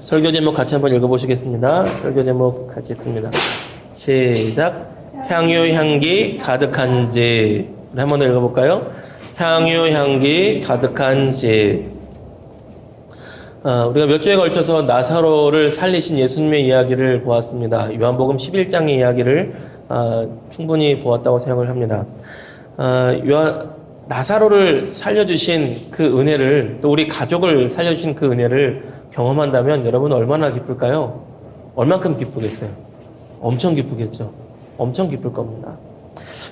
설교 제목 같이 한번 읽어보시겠습니다. 설교 제목 같이 읽습니다. 시작. 향유 향기 가득한 집. 한번 더 읽어볼까요? 향유 향기 가득한 집. 우리가 몇 주에 걸쳐서 나사로를 살리신 예수님의 이야기를 보았습니다. 요한복음 11장의 이야기를 충분히 보았다고 생각을 합니다. 나사로를 살려주신 그 은혜를, 또 우리 가족을 살려주신 그 은혜를 경험한다면 여러분 얼마나 기쁠까요? 얼만큼 기쁘겠어요? 엄청 기쁘겠죠. 엄청 기쁠 겁니다.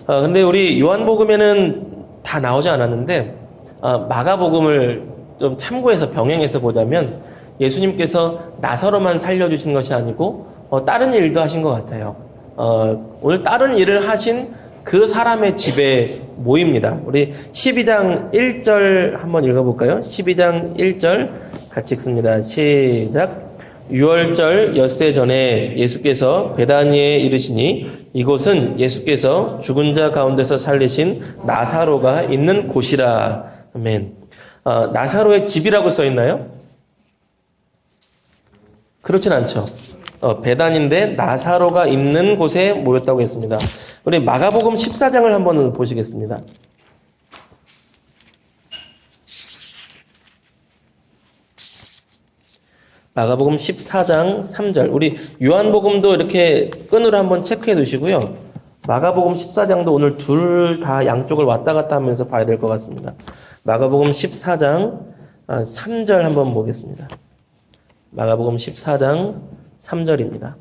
근데 우리 요한복음에는 다 나오지 않았는데 마가복음을 좀 참고해서 병행해서 보자면 예수님께서 나사로만 살려주신 것이 아니고 다른 일도 하신 것 같아요. 오늘 다른 일을 하신 그 사람의 집에 모입니다. 우리 12장 1절 한번 읽어볼까요? 12장 1절 같이 읽습니다. 시작. 6월절 엿새 전에 예수께서 베다니에 이르시니 이곳은 예수께서 죽은 자 가운데서 살리신 나사로가 있는 곳이라. 아멘. 나사로의 집이라고 써 있나요? 그렇진 않죠. 베단인데 나사로가 있는 곳에 모였다고 했습니다. 우리 마가복음 14장을 한번 보시겠습니다. 마가복음 14장 3절. 우리 요한복음도 이렇게 끈으로 한번 체크해 두시고요. 마가복음 14장도 오늘 둘 다 양쪽을 왔다 갔다 하면서 봐야 될 것 같습니다. 마가복음 14장 3절 한번 보겠습니다. 마가복음 14장 3절입니다.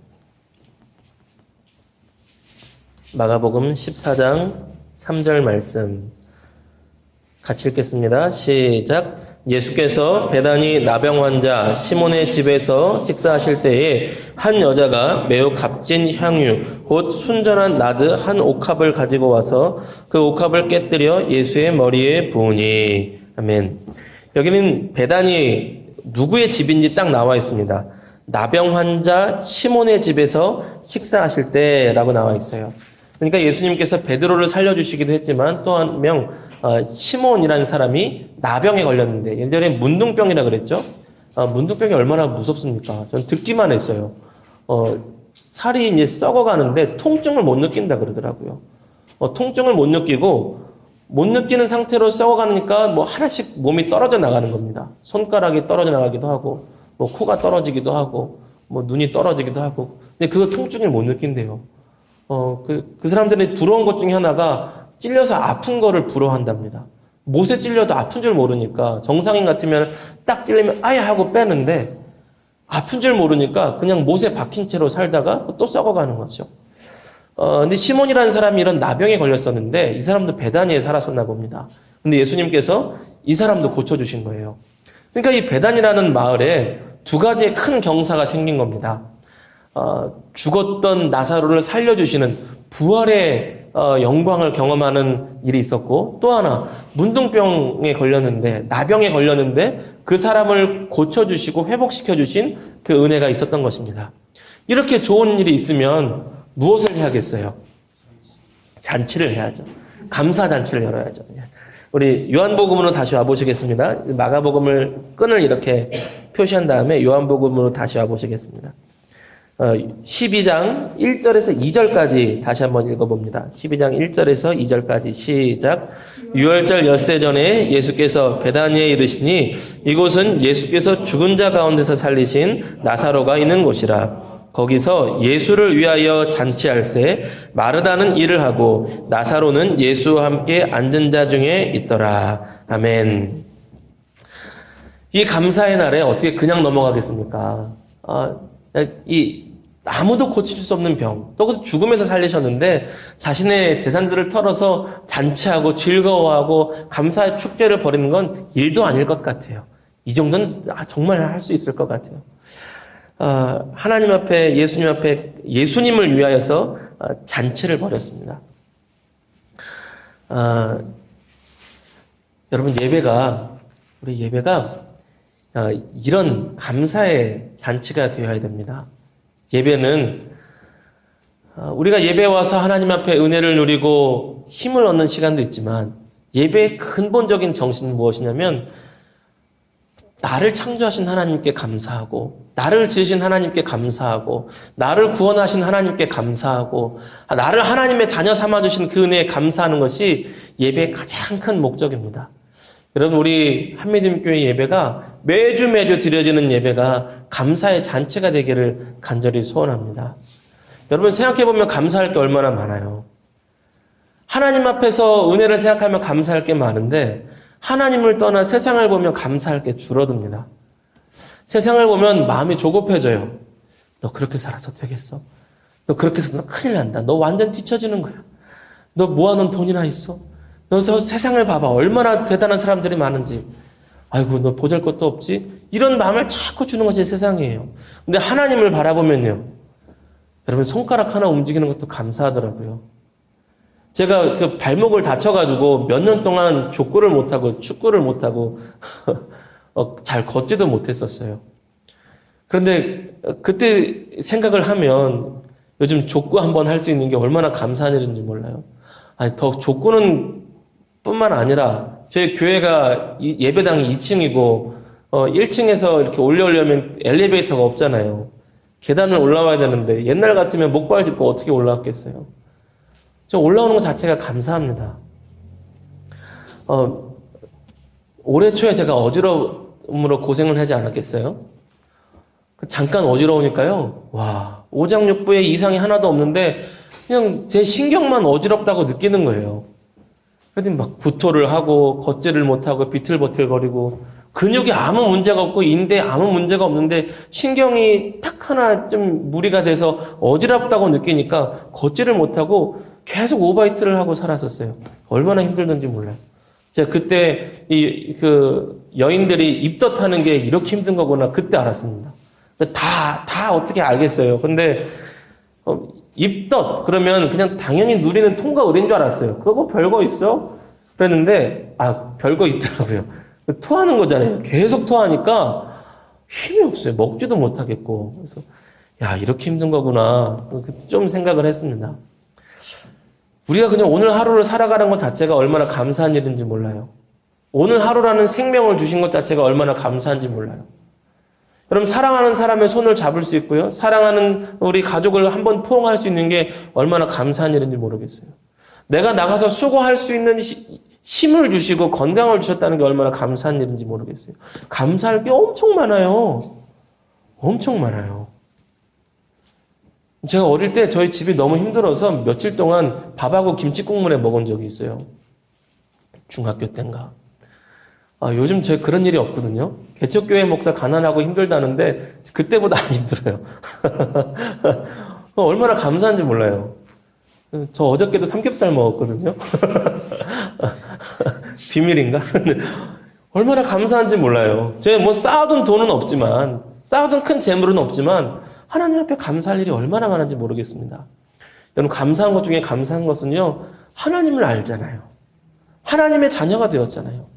마가복음 14장 3절 말씀 같이 읽겠습니다. 시작. 예수께서 베다니 나병 환자 시몬의 집에서 식사하실 때에 한 여자가 매우 값진 향유 곧 순전한 나드 한 옥합을 가지고 와서 그 옥합을 깨뜨려 예수의 머리에 부으니. 아멘. 여기는 베다니 누구의 집인지 딱 나와 있습니다. 나병 환자 시몬의 집에서 식사하실 때라고 나와 있어요. 그러니까 예수님께서 베드로를 살려주시기도 했지만 또 한 명 시몬이라는 사람이 나병에 걸렸는데 예전에 문둥병이라 그랬죠. 문둥병이 얼마나 무섭습니까? 전 듣기만 했어요. 살이 이제 썩어가는데 통증을 못 느낀다 그러더라고요. 통증을 못 느끼고 못 느끼는 상태로 썩어가니까 뭐 하나씩 몸이 떨어져 나가는 겁니다. 손가락이 떨어져 나가기도 하고 뭐 코가 떨어지기도 하고 뭐 눈이 떨어지기도 하고. 근데 그거 통증을 못 느낀대요. 그 사람들이 부러운 것 중에 하나가 찔려서 아픈 거를 부러워한답니다. 못에 찔려도 아픈 줄 모르니까 정상인 같으면 딱 찔리면 아야 하고 빼는데 아픈 줄 모르니까 그냥 못에 박힌 채로 살다가 또 썩어가는 거죠. 근데 시몬이라는 사람이 이런 나병에 걸렸었는데 이 사람도 베다니에 살았었나 봅니다. 근데 예수님께서 이 사람도 고쳐주신 거예요. 그러니까 이 베단이라는 마을에 두 가지의 큰 경사가 생긴 겁니다. 죽었던 나사로를 살려주시는 부활의 영광을 경험하는 일이 있었고, 또 하나 문둥병에 걸렸는데 나병에 걸렸는데 그 사람을 고쳐주시고 회복시켜주신 그 은혜가 있었던 것입니다. 이렇게 좋은 일이 있으면 무엇을 해야겠어요? 잔치를 해야죠. 감사잔치를 열어야죠. 우리 요한복음으로 다시 와보시겠습니다. 마가복음을 끈을 이렇게 표시한 다음에 요한복음으로 다시 와보시겠습니다. 12장 1절에서 2절까지 다시 한번 읽어봅니다. 12장 1절에서 2절까지 시작. 6월절 엿새 전에 예수께서 베다니에 이르시니 이곳은 예수께서 죽은 자 가운데서 살리신 나사로가 있는 곳이라. 거기서 예수를 위하여 잔치할세 마르다는 일을 하고 나사로는 예수와 함께 앉은 자 중에 있더라. 아멘. 이 감사의 날에 어떻게 그냥 넘어가겠습니까? 아무도 고칠 수 없는 병, 또 죽음에서 살리셨는데 자신의 재산들을 털어서 잔치하고 즐거워하고 감사의 축제를 벌이는 건 일도 아닐 것 같아요. 이 정도는 정말 할 수 있을 것 같아요. 하나님 앞에, 예수님 앞에 예수님을 위하여서 잔치를 벌였습니다. 여러분, 우리 예배가 이런 감사의 잔치가 되어야 됩니다. 예배는 우리가 예배 와서 하나님 앞에 은혜를 누리고 힘을 얻는 시간도 있지만 예배의 근본적인 정신은 무엇이냐면 나를 창조하신 하나님께 감사하고, 나를 지으신 하나님께 감사하고, 나를 구원하신 하나님께 감사하고, 나를 하나님의 자녀 삼아주신 그 은혜에 감사하는 것이 예배의 가장 큰 목적입니다. 여러분, 우리 한미림교회 예배가 매주 드려지는 예배가 감사의 잔치가 되기를 간절히 소원합니다. 여러분, 생각해보면 감사할 게 얼마나 많아요. 하나님 앞에서 은혜를 생각하면 감사할 게 많은데, 하나님을 떠나 세상을 보면 감사할 게 줄어듭니다. 세상을 보면 마음이 조급해져요. 너 그렇게 살아서 되겠어? 너 그렇게 해서 너 큰일 난다. 너 완전 뒤처지는 거야. 너 모아놓은 돈이나 있어? 너 세상을 봐봐. 얼마나 대단한 사람들이 많은지. 아이고, 너 보잘것도 없지? 이런 마음을 자꾸 주는 것이 세상이에요. 근데 하나님을 바라보면요. 여러분, 손가락 하나 움직이는 것도 감사하더라고요. 제가 그 발목을 다쳐가지고 몇 년 동안 족구를 못하고 축구를 못하고 잘 걷지도 못했었어요. 그런데 그때 생각을 하면 요즘 족구 한번 할 수 있는 게 얼마나 감사한 일인지 몰라요. 아니, 더 족구는 뿐만 아니라 제 교회가 예배당이 2층이고 1층에서 이렇게 올려오려면 엘리베이터가 없잖아요. 계단을 올라와야 되는데 옛날 같으면 목발 짚고 어떻게 올라왔겠어요. 저 올라오는 것 자체가 감사합니다. 올해 초에 제가 어지러움으로 고생을 하지 않았겠어요? 잠깐 어지러우니까요. 와, 오장육부에 이상이 하나도 없는데 그냥 제 신경만 어지럽다고 느끼는 거예요. 그래서 막 구토를 하고 걷지를 못하고 비틀버틀거리고 근육이 아무 문제가 없고 인대에 아무 문제가 없는데 신경이 딱 하나 좀 무리가 돼서 어지럽다고 느끼니까 걷지를 못하고 계속 오바이트를 하고 살았었어요. 얼마나 힘들던지 몰라요. 제가 그때 그 여인들이 입덧하는 게 이렇게 힘든 거구나 그때 알았습니다. 다 어떻게 알겠어요. 근데 입덧 그러면 그냥 당연히 누리는 통과 의례인 줄 알았어요. 그거 뭐 별거 있어? 그랬는데 별거 있더라고요. 토하는 거잖아요. 계속 토하니까 힘이 없어요. 먹지도 못하겠고. 그래서 야, 이렇게 힘든 거구나. 좀 생각을 했습니다. 우리가 그냥 오늘 하루를 살아가는 것 자체가 얼마나 감사한 일인지 몰라요. 오늘 하루라는 생명을 주신 것 자체가 얼마나 감사한지 몰라요. 여러분, 사랑하는 사람의 손을 잡을 수 있고요. 사랑하는 우리 가족을 한번 포옹할 수 있는 게 얼마나 감사한 일인지 모르겠어요. 내가 나가서 수고할 수 있는 힘을 주시고 건강을 주셨다는 게 얼마나 감사한 일인지 모르겠어요. 감사할 게 엄청 많아요. 엄청 많아요. 제가 어릴 때 저희 집이 너무 힘들어서 며칠 동안 밥하고 김치 국물에 먹은 적이 있어요. 중학교 때인가. 요즘 저 그런 일이 없거든요. 개척교회 목사 가난하고 힘들다는데 그때보다 안 힘들어요. 얼마나 감사한지 몰라요. 저 어저께도 삼겹살 먹었거든요. 비밀인가? 얼마나 감사한지 몰라요. 제가 뭐 쌓아둔 돈은 없지만, 쌓아둔 큰 재물은 없지만 하나님 앞에 감사할 일이 얼마나 많은지 모르겠습니다. 여러분, 감사한 것 중에 감사한 것은요, 하나님을 알잖아요. 하나님의 자녀가 되었잖아요.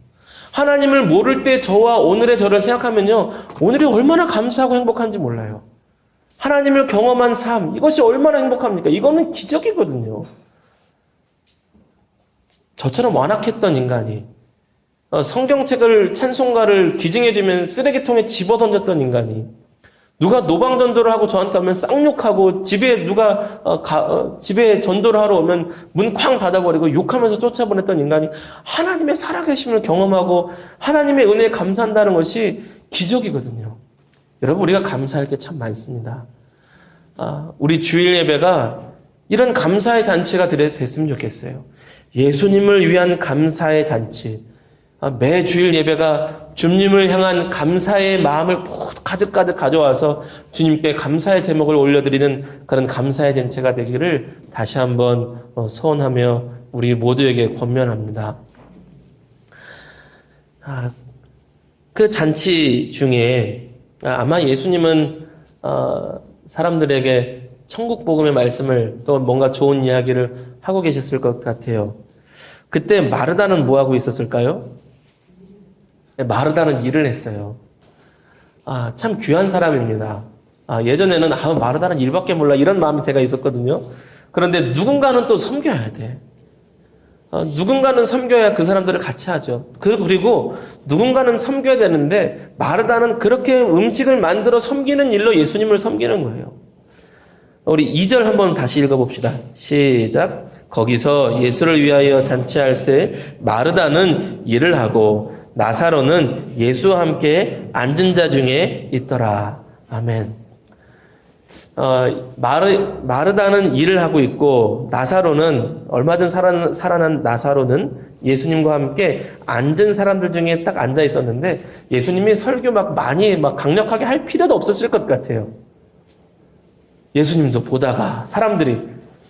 하나님을 모를 때 저와 오늘의 저를 생각하면요, 오늘이 얼마나 감사하고 행복한지 몰라요. 하나님을 경험한 삶, 이것이 얼마나 행복합니까? 이거는 기적이거든요. 저처럼 완악했던 인간이, 성경책을, 찬송가를 기증해주면 쓰레기통에 집어던졌던 인간이, 누가 노방전도를 하고 저한테 오면 쌍욕하고, 집에 집에 전도를 하러 오면 문 쾅 닫아버리고 욕하면서 쫓아보냈던 인간이 하나님의 살아계심을 경험하고 하나님의 은혜에 감사한다는 것이 기적이거든요. 여러분, 우리가 감사할 게 참 많습니다. 우리 주일 예배가 이런 감사의 잔치가 됐으면 좋겠어요. 예수님을 위한 감사의 잔치. 매 주일 예배가 주님을 향한 감사의 마음을 가득가득 가져와서 주님께 감사의 제목을 올려드리는 그런 감사의 잔치가 되기를 다시 한번 소원하며 우리 모두에게 권면합니다. 그 잔치 중에 아마 예수님은 사람들에게 천국 복음의 말씀을 또 뭔가 좋은 이야기를 하고 계셨을 것 같아요. 그때 마르다는 뭐 하고 있었을까요? 마르다는 일을 했어요. 참 귀한 사람입니다. 예전에는 마르다는 일밖에 몰라 이런 마음이 제가 있었거든요. 그런데 누군가는 또 섬겨야 돼. 누군가는 섬겨야 그 사람들을 같이 하죠. 그리고 누군가는 섬겨야 되는데 마르다는 그렇게 음식을 만들어 섬기는 일로 예수님을 섬기는 거예요. 우리 2절 한번 다시 읽어봅시다. 시작. 거기서 예수를 위하여 잔치할새 마르다는 일을 하고 나사로는 예수와 함께 앉은 자 중에 있더라. 아멘. 마르다는 일을 하고 있고 나사로는 얼마 전 살아난 나사로는 예수님과 함께 앉은 사람들 중에 딱 앉아 있었는데 예수님이 설교 많이 강력하게 할 필요도 없었을 것 같아요. 예수님도 보다가 사람들이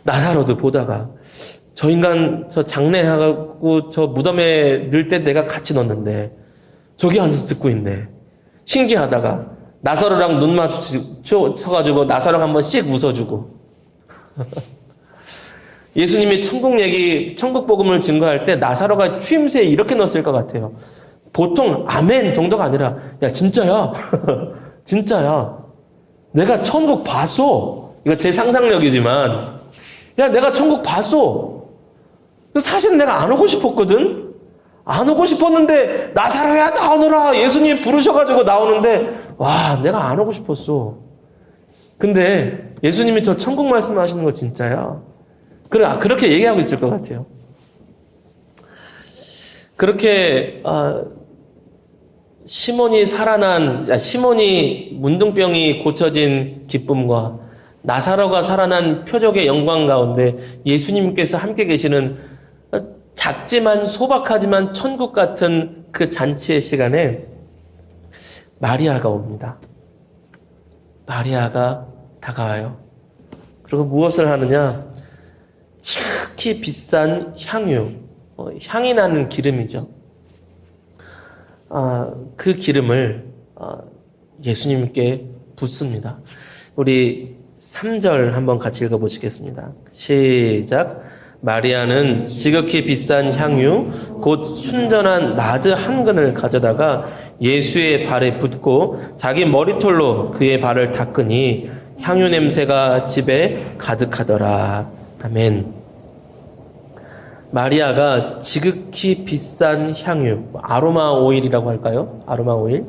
나사로도 보다가 저 인간 저 장례하고 저 무덤에 넣을 때 내가 같이 넣었는데 저기 앉아서 듣고 있네. 신기하다가 나사로랑 눈 마주쳐가지고 나사로랑 한번 씩 웃어주고 예수님이 천국 복음을 증거할 때 나사로가 추임새에 이렇게 넣었을 것 같아요. 보통 아멘 정도가 아니라 야 진짜야 진짜야 내가 천국 봤어. 이거 제 상상력이지만 야 내가 천국 봤어. 사실은 내가 안 오고 싶었거든. 안 오고 싶었는데 나사로야 나오너라 예수님 부르셔가지고 나오는데 와 내가 안 오고 싶었어. 근데 예수님이 저 천국 말씀하시는 거 진짜야. 그렇게 얘기하고 있을 것 같아요. 그렇게 시몬이 문둥병이 고쳐진 기쁨과 나사로가 살아난 표적의 영광 가운데 예수님께서 함께 계시는 작지만 소박하지만 천국 같은 그 잔치의 시간에 마리아가 옵니다. 마리아가 다가와요. 그리고 무엇을 하느냐? 특히 비싼 향유, 향이 나는 기름이죠. 그 기름을 예수님께 붓습니다. 우리 3절 한번 같이 읽어보시겠습니다. 시작. 마리아는 지극히 비싼 향유 곧 순전한 나드 한 근을 가져다가 예수의 발에 붓고 자기 머리털로 그의 발을 닦으니 향유 냄새가 집에 가득하더라. 아멘. 마리아가 지극히 비싼 향유, 아로마 오일이라고 할까요? 아로마 오일,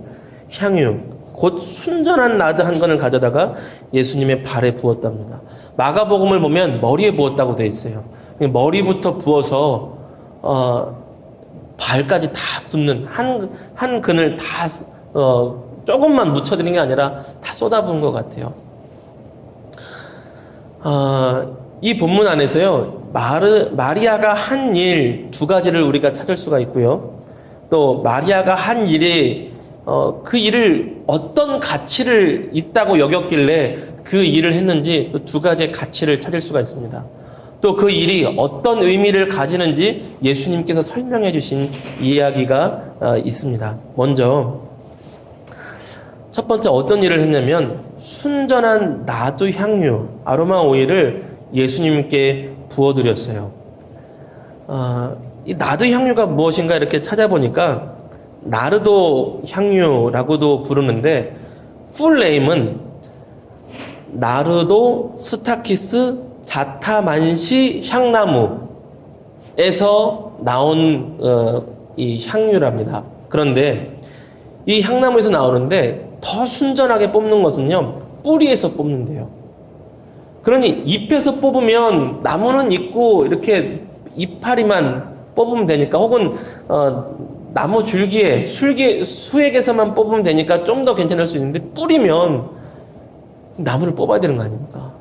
향유, 곧 순전한 나드 한 건을 가져다가 예수님의 발에 부었답니다. 마가복음을 보면 머리에 부었다고 되어 있어요. 머리부터 부어서 발까지 다 붓는 한 근을 다 조금만 묻혀드린 게 아니라 다 쏟아부은 것 같아요. 이 본문 안에서요, 마리아가 한 일 두 가지를 우리가 찾을 수가 있고요. 또 마리아가 한 일이 그 일을 어떤 가치를 있다고 여겼길래 그 일을 했는지 또 두 가지의 가치를 찾을 수가 있습니다. 또 그 일이 어떤 의미를 가지는지 예수님께서 설명해 주신 이야기가 있습니다. 먼저 첫 번째 어떤 일을 했냐면 순전한 나두 향유, 아로마 오일을 예수님께 부어드렸어요. 이 나두 향유가 무엇인가 이렇게 찾아보니까 나르도 향유라고도 부르는데 풀네임은 나르도 스타키스 자타만시 향나무에서 나온 이 향유랍니다. 그런데 이 향나무에서 나오는데 더 순전하게 뽑는 것은요, 뿌리에서 뽑는데요. 그러니 잎에서 뽑으면 나무는 있고 이렇게 이파리만 뽑으면 되니까, 혹은 나무 줄기에 수액에서만 뽑으면 되니까 좀 더 괜찮을 수 있는데, 뿌리면 나무를 뽑아야 되는 거 아닙니까?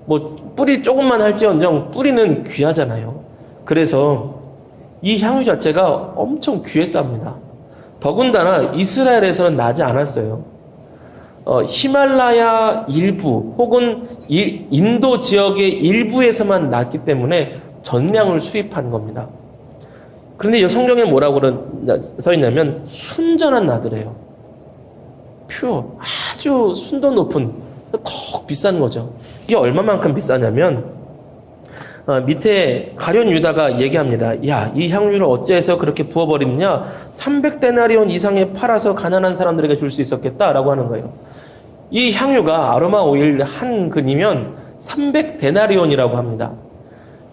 뭐 뿌리 조금만 할지언정 뿌리는 귀하잖아요. 그래서 이 향유 자체가 엄청 귀했답니다. 더군다나 이스라엘에서는 나지 않았어요. 히말라야 일부 혹은 인도 지역의 일부에서만 났기 때문에 전량을 수입한 겁니다. 그런데 이 성경에 뭐라고 써 있냐면 순전한 나드래요. 퓨어, 아주 순도 높은, 더 비싼 거죠. 이게 얼마만큼 비싸냐면 밑에 가룟 유다가 얘기합니다. 야, 이 향유를 어찌해서 그렇게 부어버리느냐? 300데나리온 이상에 팔아서 가난한 사람들에게 줄 수 있었겠다라고 하는 거예요. 이 향유가 아로마 오일 한 근이면 300데나리온이라고 합니다.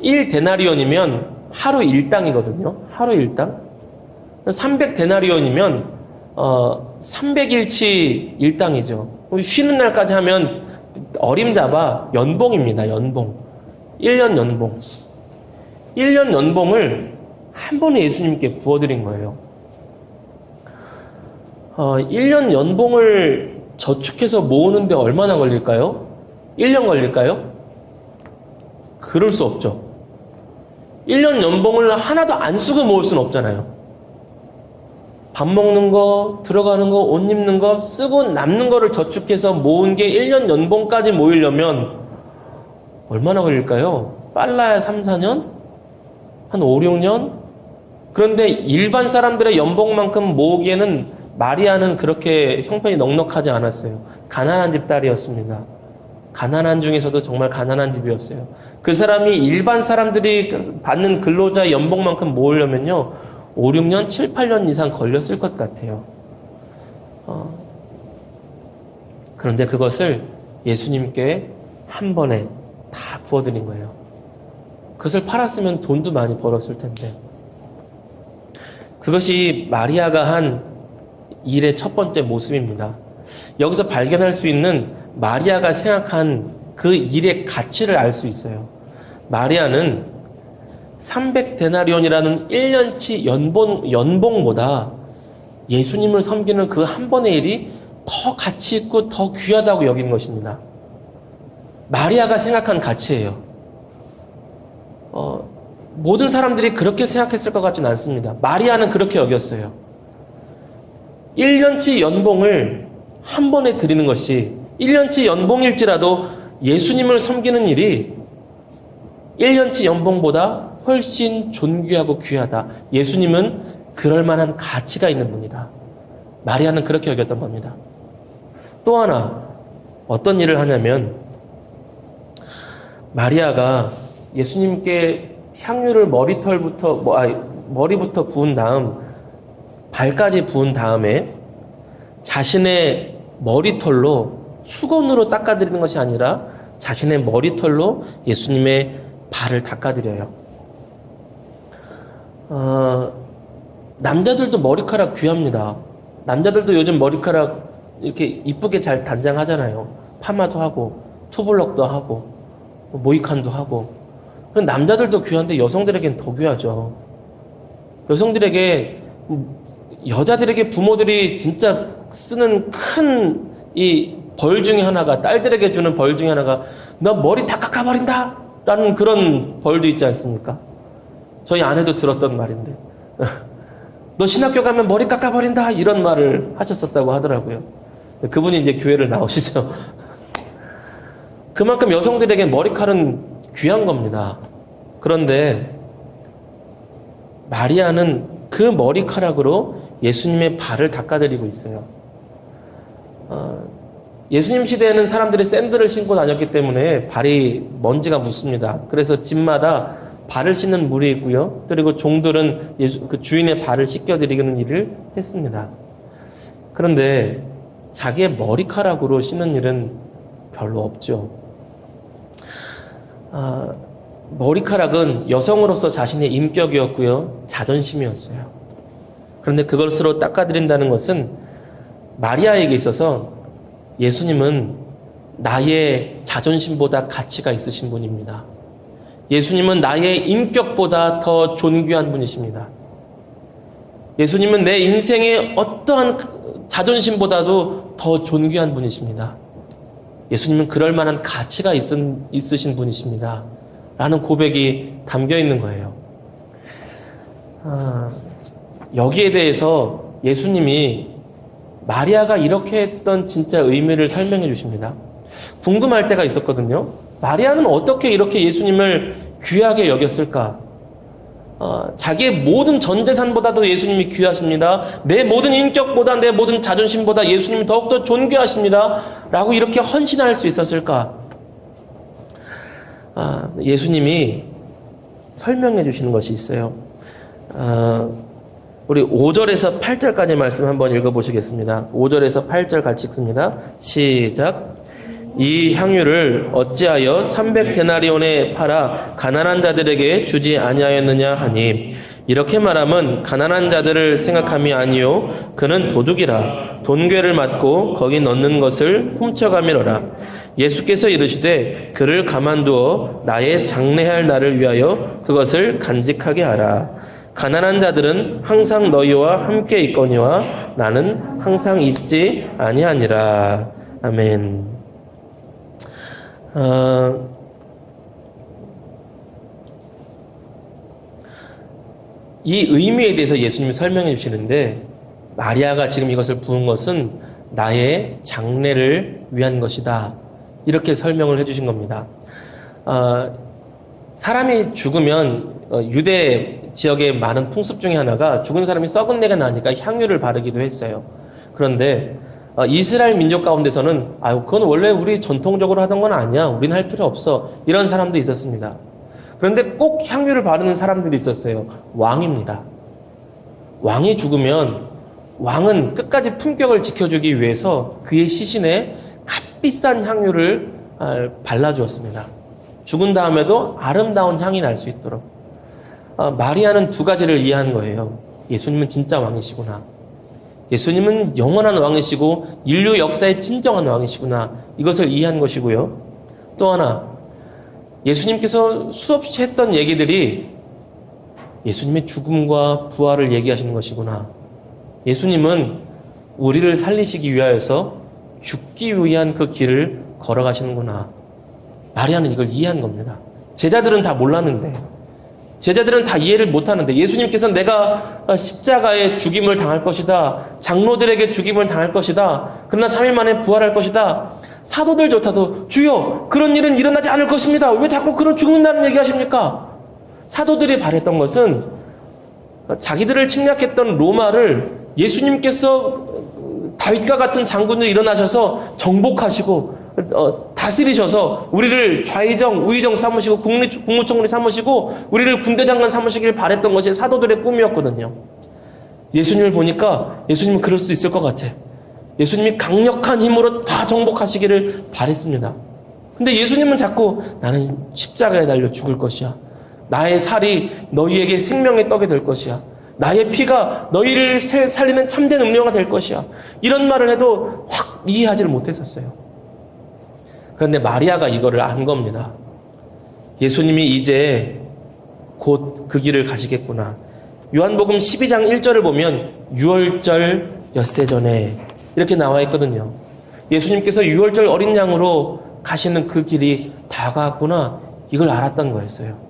1데나리온이면 하루 일당이거든요. 하루 일당. 300데나리온이면 300일치 일당이죠. 쉬는 날까지 하면 어림잡아 연봉입니다. 연봉. 1년 연봉. 1년 연봉을 한 번에 예수님께 부어드린 거예요. 1년 연봉을 저축해서 모으는데 얼마나 걸릴까요? 1년 걸릴까요? 그럴 수 없죠. 1년 연봉을 하나도 안 쓰고 모을 수는 없잖아요. 밥 먹는 거, 들어가는 거, 옷 입는 거, 쓰고 남는 거를 저축해서 모은 게 1년 연봉까지 모이려면 얼마나 걸릴까요? 빨라야 3, 4년? 한 5, 6년? 그런데 일반 사람들의 연봉만큼 모으기에는 마리아는 그렇게 형편이 넉넉하지 않았어요. 가난한 집 딸이었습니다. 가난한 중에서도 정말 가난한 집이었어요. 그 사람이 일반 사람들이 받는 근로자 연봉만큼 모으려면요 5, 6년, 7, 8년 이상 걸렸을 것 같아요. 그런데 그것을 예수님께 한 번에 다 부어드린 거예요. 그것을 팔았으면 돈도 많이 벌었을 텐데. 그것이 마리아가 한 일의 첫 번째 모습입니다. 여기서 발견할 수 있는 마리아가 생각한 그 일의 가치를 알 수 있어요. 마리아는 300데나리온이라는 1년치 연봉보다 예수님을 섬기는 그 한 번의 일이 더 가치 있고 더 귀하다고 여긴 것입니다. 마리아가 생각한 가치예요. 모든 사람들이 그렇게 생각했을 것 같지는 않습니다. 마리아는 그렇게 여겼어요. 1년치 연봉을 한 번에 드리는 것이 1년치 연봉일지라도 예수님을 섬기는 일이 1년치 연봉보다 훨씬 존귀하고 귀하다. 예수님은 그럴 만한 가치가 있는 분이다. 마리아는 그렇게 여겼던 겁니다. 또 하나 어떤 일을 하냐면 마리아가 예수님께 향유를 머리부터 부은 다음 발까지 부은 다음에 자신의 머리털로 수건으로 닦아드리는 것이 아니라 자신의 머리털로 예수님의 발을 닦아드려요. 남자들도 머리카락 귀합니다. 남자들도 요즘 머리카락 이렇게 이쁘게 잘 단장하잖아요. 파마도 하고 투블럭도 하고 모이칸도 하고. 그럼 남자들도 귀한데 여성들에겐 더 귀하죠. 여자들에게 부모들이 진짜 쓰는 큰 이 벌 중에 하나가, 딸들에게 주는 벌 중에 하나가 너 머리 다 깎아버린다 라는 그런 벌도 있지 않습니까? 저희 아내도 들었던 말인데 너 신학교 가면 머리 깎아버린다 이런 말을 하셨었다고 하더라고요. 그분이 이제 교회를 나오시죠. 그만큼 여성들에게 머리칼은 귀한 겁니다. 그런데 마리아는 그 머리카락으로 예수님의 발을 닦아드리고 있어요. 예수님 시대에는 사람들이 샌들을 신고 다녔기 때문에 발이 먼지가 묻습니다. 그래서 집마다 발을 씻는 물이 있고요. 그리고 종들은 그 주인의 발을 씻겨드리는 일을 했습니다. 그런데 자기의 머리카락으로 씻는 일은 별로 없죠. 머리카락은 여성으로서 자신의 인격이었고요. 자존심이었어요. 그런데 그걸 스스로 닦아드린다는 것은 마리아에게 있어서 예수님은 나의 자존심보다 가치가 있으신 분입니다. 예수님은 나의 인격보다 더 존귀한 분이십니다. 예수님은 내 인생의 어떠한 자존심보다도 더 존귀한 분이십니다. 예수님은 그럴 만한 가치가 있으신 분이십니다. 라는 고백이 담겨 있는 거예요. 여기에 대해서 예수님이 마리아가 이렇게 했던 진짜 의미를 설명해 주십니다. 궁금할 때가 있었거든요. 마리아는 어떻게 이렇게 예수님을 귀하게 여겼을까? 자기의 모든 전 재산보다도 예수님이 귀하십니다. 내 모든 인격보다, 내 모든 자존심보다 예수님이 더욱더 존귀하십니다. 라고 이렇게 헌신할 수 있었을까? 예수님이 설명해 주시는 것이 있어요. 우리 5절에서 8절까지 말씀 한번 읽어보시겠습니다. 5절에서 8절 같이 읽습니다. 시작. 이 향유를 어찌하여 300데나리온에 팔아 가난한 자들에게 주지 아니하였느냐 하니 이렇게 말하면 가난한 자들을 생각함이 아니요 그는 도둑이라 돈괴를 맞고 거기 넣는 것을 훔쳐가미러라. 예수께서 이르시되 그를 가만두어 나의 장래할 날을 위하여 그것을 간직하게 하라. 가난한 자들은 항상 너희와 함께 있거니와 나는 항상 있지 아니하니라. 아멘. 이 의미에 대해서 예수님이 설명해 주시는데 마리아가 지금 이것을 부은 것은 나의 장래를 위한 것이다. 이렇게 설명을 해주신 겁니다. 사람이 죽으면 유대 지역의 많은 풍습 중에 하나가 죽은 사람이 썩은 내가 나니까 향유를 바르기도 했어요. 그런데 이스라엘 민족 가운데서는 그건 원래 우리 전통적으로 하던 건 아니야. 우린 할 필요 없어. 이런 사람도 있었습니다. 그런데 꼭 향유를 바르는 사람들이 있었어요. 왕입니다. 왕이 죽으면 왕은 끝까지 품격을 지켜주기 위해서 그의 시신에 값비싼 향유를 발라주었습니다. 죽은 다음에도 아름다운 향이 날 수 있도록. 마리아는 두 가지를 이해한 거예요. 예수님은 진짜 왕이시구나. 예수님은 영원한 왕이시고 인류 역사의 진정한 왕이시구나. 이것을 이해한 것이고요. 또 하나, 예수님께서 수없이 했던 얘기들이 예수님의 죽음과 부활을 얘기하시는 것이구나. 예수님은 우리를 살리시기 위하여서 죽기 위한 그 길을 걸어가시는구나. 마리아는 이걸 이해한 겁니다. 제자들은 다 몰랐는데, 제자들은 다 이해를 못하는데 예수님께서는 내가 십자가에 죽임을 당할 것이다. 장로들에게 죽임을 당할 것이다. 그러나 3일 만에 부활할 것이다. 사도들조차도 주여 그런 일은 일어나지 않을 것입니다. 왜 자꾸 그런 죽는다는 얘기하십니까? 사도들이 바랬던 것은 자기들을 침략했던 로마를 예수님께서 다윗과 같은 장군을 일어나셔서 정복하시고 다스리셔서 우리를 좌의정, 우의정 삼으시고 국무총리 삼으시고 우리를 군대장관 삼으시길 바랬던 것이 사도들의 꿈이었거든요. 예수님을 보니까 예수님은 그럴 수 있을 것 같아. 예수님이 강력한 힘으로 다 정복하시기를 바랬습니다. 근데 예수님은 자꾸 나는 십자가에 달려 죽을 것이야. 나의 살이 너희에게 생명의 떡이 될 것이야. 나의 피가 너희를 살리는 참된 음료가 될 것이야. 이런 말을 해도 확 이해하지를 못했었어요. 그런데 마리아가 이거를 안 겁니다. 예수님이 이제 곧 그 길을 가시겠구나. 요한복음 12장 1절을 보면 6월절 엿새 전에 이렇게 나와 있거든요. 예수님께서 6월절 어린 양으로 가시는 그 길이 다가왔구나. 이걸 알았던 거였어요.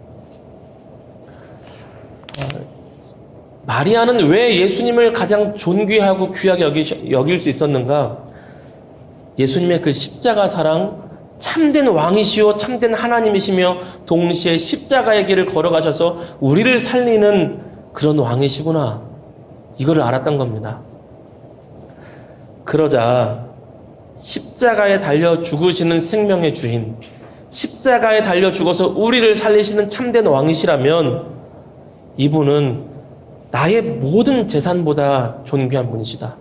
마리아는 왜 예수님을 가장 존귀하고 귀하게 여길 수 있었는가? 예수님의 그 십자가 사랑, 참된 왕이시오 참된 하나님이시며 동시에 십자가의 길을 걸어가셔서 우리를 살리는 그런 왕이시구나. 이거를 알았던 겁니다. 그러자 십자가에 달려 죽으시는 생명의 주인, 십자가에 달려 죽어서 우리를 살리시는 참된 왕이시라면 이분은 나의 모든 재산보다 존귀한 분이시다.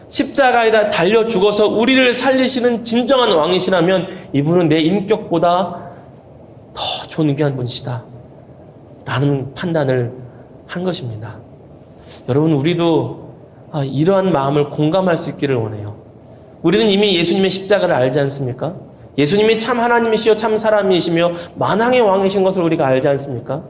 십자가에 달려 죽어서 우리를 살리시는 진정한 왕이시라면 이분은 내 인격보다 더 존귀한 분이시다. 라는 판단을 한 것입니다. 여러분, 우리도 이러한 마음을 공감할 수 있기를 원해요. 우리는 이미 예수님의 십자가를 알지 않습니까? 예수님이 참 하나님이시요 참 사람이시며 만왕의 왕이신 것을 우리가 알지 않습니까?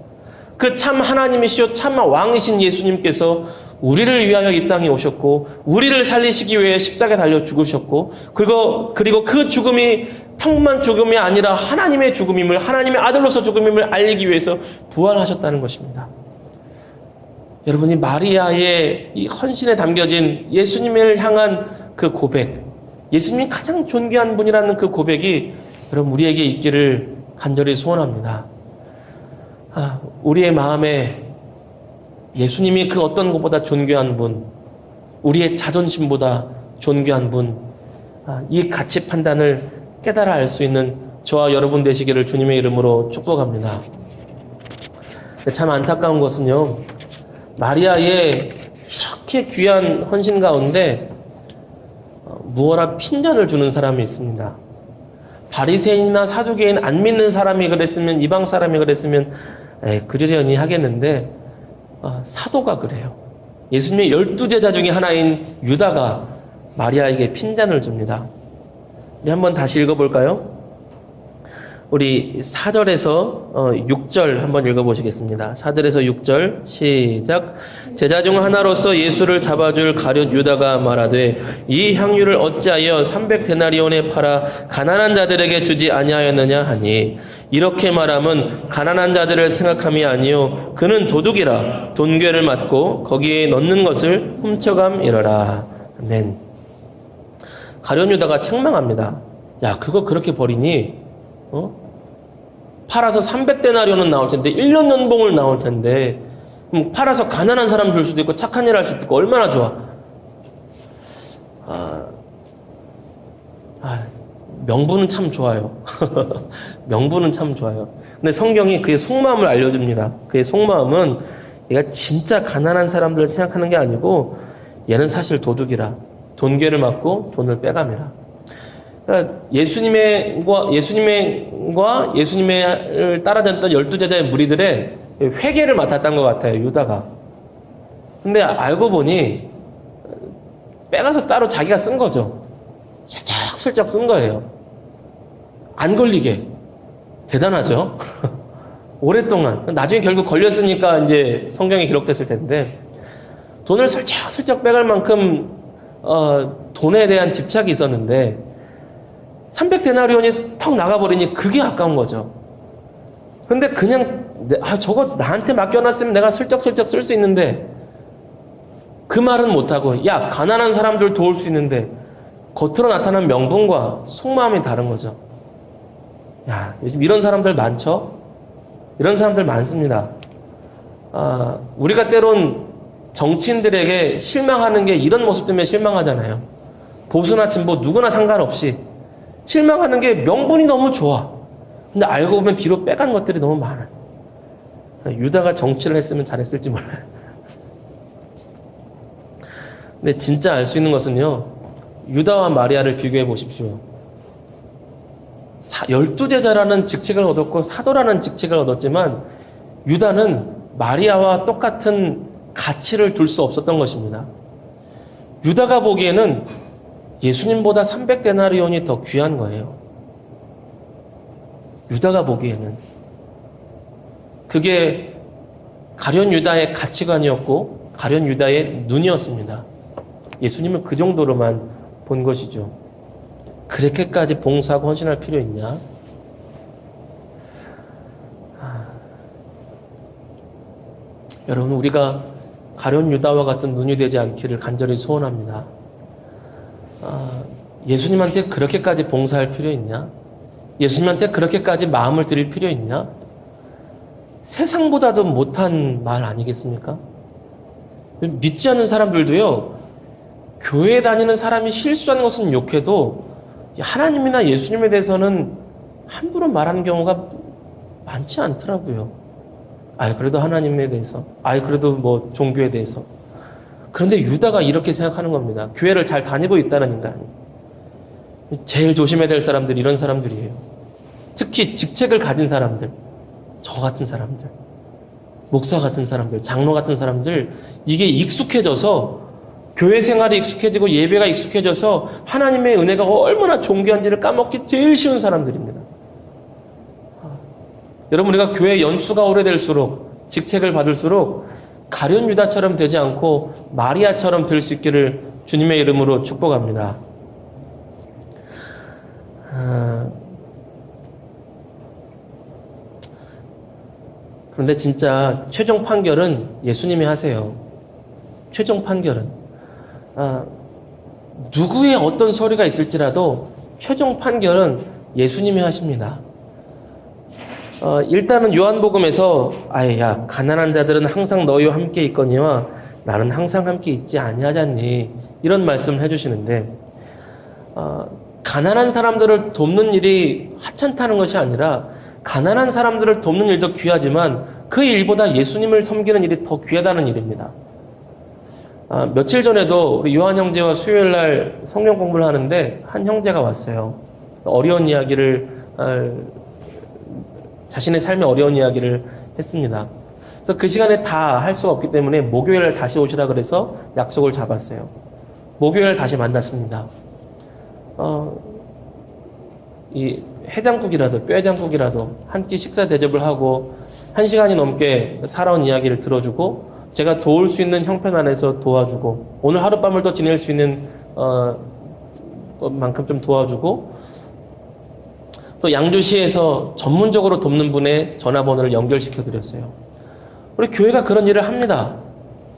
그 참 하나님이시요 참 왕이신 예수님께서 우리를 위하여 이 땅에 오셨고 우리를 살리시기 위해 십자가에 달려 죽으셨고 그리고 그 죽음이 평범한 죽음이 아니라 하나님의 죽음임을, 하나님의 아들로서 죽음임을 알리기 위해서 부활하셨다는 것입니다. 여러분이 마리아의 이 헌신에 담겨진 예수님을 향한 그 고백, 예수님이 가장 존귀한 분이라는 그 고백이 여러분 우리에게 있기를 간절히 소원합니다. 우리의 마음에 예수님이 그 어떤 것보다 존귀한 분, 우리의 자존심보다 존귀한 분, 이 가치 판단을 깨달아 알 수 있는 저와 여러분 되시기를 주님의 이름으로 축복합니다. 참 안타까운 것은요, 마리아의 이렇게 귀한 헌신 가운데 무어라 핀잔을 주는 사람이 있습니다. 바리새인이나 사두개인 안 믿는 사람이 그랬으면, 이방 사람이 그랬으면 그러려니 하겠는데 사도가 그래요. 예수님의 12제자 중에 하나인 유다가 마리아에게 핀잔을 줍니다. 우리 한번 다시 읽어볼까요? 우리 4절에서 6절 한번 읽어보시겠습니다. 4절에서 6절 시작. 제자 중 하나로서 예수를 잡아줄 가룟 유다가 말하되 이 향유를 어찌하여 300데나리온에 팔아 가난한 자들에게 주지 아니하였느냐 하니, 이렇게 말함은 가난한 자들을 생각함이 아니요 그는 도둑이라 돈괴를 맞고 거기에 넣는 것을 훔쳐감이러라. 아멘. 가룟 유다가 책망합니다. 야, 그거 그렇게 버리니? 팔아서 300데나리온은 나올 텐데, 1년 연봉을 나올 텐데, 팔아서 가난한 사람 줄 수도 있고 착한 일 할 수도 있고 얼마나 좋아. 명분은 참 좋아요. 명분은 참 좋아요. 근데 성경이 그의 속마음을 알려줍니다. 그의 속마음은 얘가 진짜 가난한 사람들을 생각하는 게 아니고 얘는 사실 도둑이라 돈괴를 맞고 돈을 빼감이라. 그러니까 예수님을 따라다녔던 12제자의 무리들의 회개를 맡았던 것 같아요, 유다가. 근데 알고 보니 빼가서 따로 자기가 쓴 거죠. 슬쩍슬쩍 쓴 거예요. 안 걸리게. 대단하죠? 오랫동안. 나중에 결국 걸렸으니까 이제 성경에 기록됐을 텐데, 돈을 슬쩍슬쩍 빼갈 만큼 돈에 대한 집착이 있었는데 300데나리온이 턱 나가버리니 그게 아까운 거죠. 근데 그냥 저거 나한테 맡겨놨으면 내가 슬쩍슬쩍 쓸 수 있는데, 그 말은 못하고 야, 가난한 사람들 도울 수 있는데 겉으로 나타난 명분과 속마음이 다른 거죠. 야, 요즘 이런 사람들 많죠? 이런 사람들 많습니다. 우리가 때론 정치인들에게 실망하는 게 이런 모습 때문에 실망하잖아요. 보수나 진보 누구나 상관없이 실망하는 게 명분이 너무 좋아. 근데 알고 보면 뒤로 빼간 것들이 너무 많아요. 유다가 정치를 했으면 잘했을지 몰라요. 근데 진짜 알 수 있는 것은요, 유다와 마리아를 비교해 보십시오. 12제자라는 직책을 얻었고 사도라는 직책을 얻었지만 유다는 마리아와 똑같은 가치를 둘 수 없었던 것입니다. 유다가 보기에는 예수님보다 300데나리온이 더 귀한 거예요. 유다가 보기에는. 그게 가룟 유다의 가치관이었고 가룟 유다의 눈이었습니다. 예수님은 그 정도로만 본 것이죠. 그렇게까지 봉사하고 헌신할 필요 있냐? 여러분, 우리가 가룟 유다와 같은 눈이 되지 않기를 간절히 소원합니다. 예수님한테 그렇게까지 봉사할 필요 있냐? 예수님한테 그렇게까지 마음을 드릴 필요 있냐? 세상보다도 못한 말 아니겠습니까? 믿지 않는 사람들도요, 교회 다니는 사람이 실수하는 것은 욕해도 하나님이나 예수님에 대해서는 함부로 말하는 경우가 많지 않더라고요. 그래도 하나님에 대해서, 그래도 뭐 종교에 대해서. 그런데 유다가 이렇게 생각하는 겁니다. 교회를 잘 다니고 있다는 인간. 제일 조심해야 될 사람들이 이런 사람들이에요. 특히 직책을 가진 사람들, 저 같은 사람들, 목사 같은 사람들, 장로 같은 사람들, 이게 익숙해져서 교회 생활이 익숙해지고 예배가 익숙해져서 하나님의 은혜가 얼마나 존귀한지를 까먹기 제일 쉬운 사람들입니다. 여러분, 우리가 교회 연수가 오래될수록, 직책을 받을수록 가룟 유다처럼 되지 않고 마리아처럼 될 수 있기를 주님의 이름으로 축복합니다. 그런데 진짜 최종 판결은 예수님이 하세요. 최종 판결은. 누구의 어떤 소리가 있을지라도 최종 판결은 예수님이 하십니다. 일단은 요한복음에서 야, 가난한 자들은 항상 너희와 함께 있거니와 나는 항상 함께 있지 아니하잖니, 이런 말씀을 해주시는데, 가난한 사람들을 돕는 일이 하찮다는 것이 아니라 가난한 사람들을 돕는 일도 귀하지만 그 일보다 예수님을 섬기는 일이 더 귀하다는 일입니다. 며칠 전에도 우리 요한 형제와 수요일 날 성경 공부를 하는데 한 형제가 왔어요. 어려운 이야기를, 자신의 삶의 어려운 이야기를 했습니다. 그래서 그 시간에 다 할 수가 없기 때문에 목요일에 다시 오시라 그래서 약속을 잡았어요. 목요일에 다시 만났습니다. 이 해장국이라도, 뼈해장국이라도 한 끼 식사 대접을 하고 1시간이 넘게 살아온 이야기를 들어주고, 제가 도울 수 있는 형편 안에서 도와주고, 오늘 하룻밤을 더 지낼 수 있는 만큼 좀 도와주고, 또 양주시에서 전문적으로 돕는 분의 전화번호를 연결시켜 드렸어요. 우리 교회가 그런 일을 합니다.